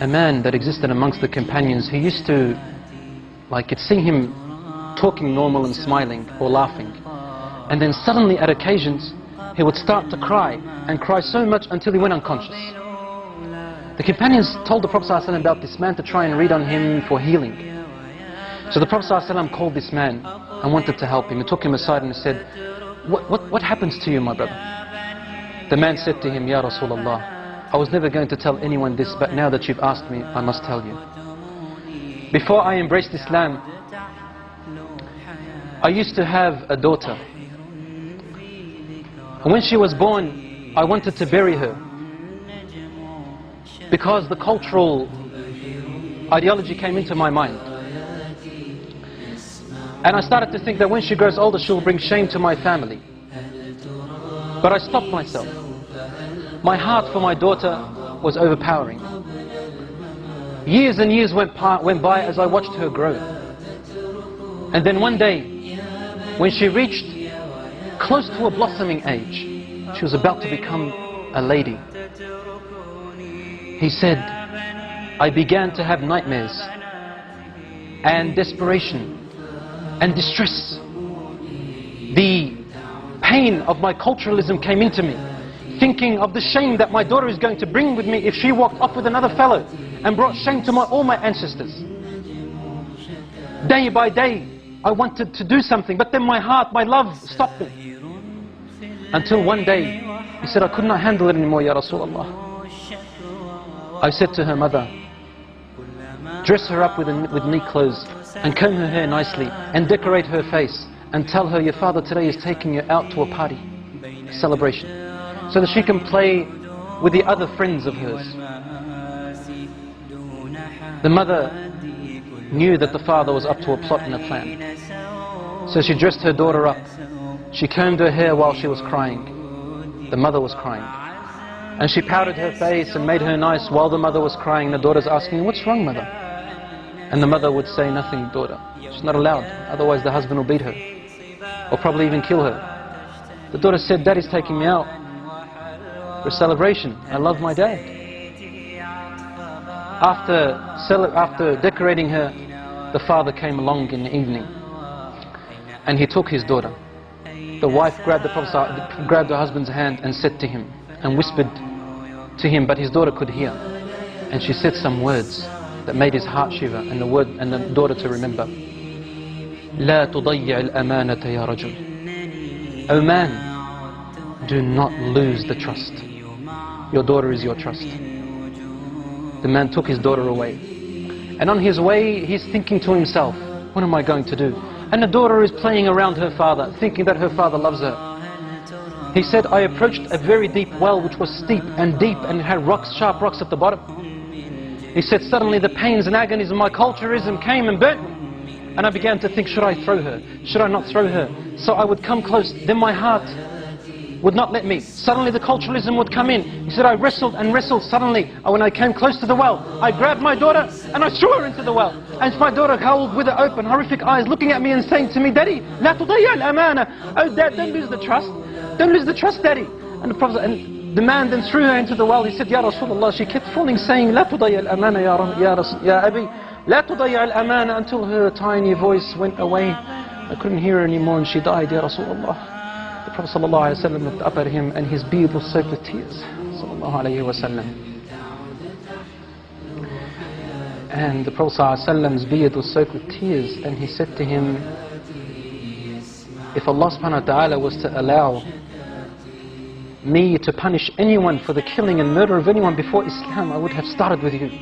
a man that existed amongst the companions, he used to, you'd see him talking normal and smiling or laughing, and then suddenly at occasions he would start to cry, and cry so much until he went unconscious. The companions told the Prophet ﷺ about this man to try and read on him for healing. So the Prophet ﷺ called this man and wanted to help him. He took him aside and said, what happens to you, my brother? The man said to him, Ya Rasulullah, I was never going to tell anyone this, but now that you've asked me, I must tell you. Before I embraced Islam, I used to have a daughter. And when she was born, I wanted to bury her, because the cultural ideology came into my mind. And I started to think that when she grows older, she'll bring shame to my family. But I stopped myself. My heart for my daughter was overpowering. Years and years went by as I watched her grow. And then one day, when she reached close to a blossoming age, she was about to become a lady. He said, I began to have nightmares and desperation and distress. The pain of my culturalism came into me, thinking of the shame that my daughter is going to bring with me if she walked off with another fellow and brought shame to all my ancestors. Day by day, I wanted to do something, but then my heart, my love stopped me. Until one day, he said, I could not handle it anymore, Ya Rasulullah. I said to her mother, dress her up with neat clothes and comb her hair nicely and decorate her face and tell her your father today is taking you out to a party, a celebration, so that she can play with the other friends of hers. The mother knew that the father was up to a plot and a plan. So she dressed her daughter up. She combed her hair while she was crying. The mother was crying. And she powdered her face and made her nice while the mother was crying. The daughter's asking, what's wrong, mother? And the mother would say, nothing, daughter. She's not allowed, otherwise the husband will beat her, or probably even kill her. The daughter said, Daddy's taking me out for a celebration. I love my dad. After decorating her, the father came along in the evening, and he took his daughter. The wife grabbed her husband's hand and said to him, and whispered to him, but his daughter could hear. And she said some words that made his heart shiver, and the daughter to remember. لا تضيع الأمانة يا رجل. O man, do not lose the trust. Your daughter is your trust. The man took his daughter away. And on his way, he's thinking to himself, what am I going to do? And the daughter is playing around her father, thinking that her father loves her. He said, I approached a very deep well which was steep and deep and it had rocks, sharp rocks at the bottom. He said, suddenly the pains and agonies of my culturalism came and burnt me. And I began to think, should I throw her? Should I not throw her? So I would come close, then my heart would not let me. Suddenly the culturalism would come in. He said, I wrestled and wrestled. Suddenly, when I came close to the well, I grabbed my daughter and I threw her into the well. And my daughter howled with her open, horrific eyes, looking at me and saying to me, Daddy, لا تضيع الأمانة. Oh Dad, don't lose the trust. Don't lose the trust, Daddy. And the man then threw her into the well. He said, Ya Rasulullah. She kept falling, saying, لا تضيع الأمانة يا أبي. لا تضيع الأمانة, until her tiny voice went away. I couldn't hear her anymore and she died, Ya Rasulullah. The Prophet ﷺ looked up at him and his beard was soaked with tears. And the Prophet ﷺ's beard was soaked with tears, and he said to him, if Allah subhanahu wa ta'ala was to allow me to punish anyone for the killing and murder of anyone before Islam, I would have started with you.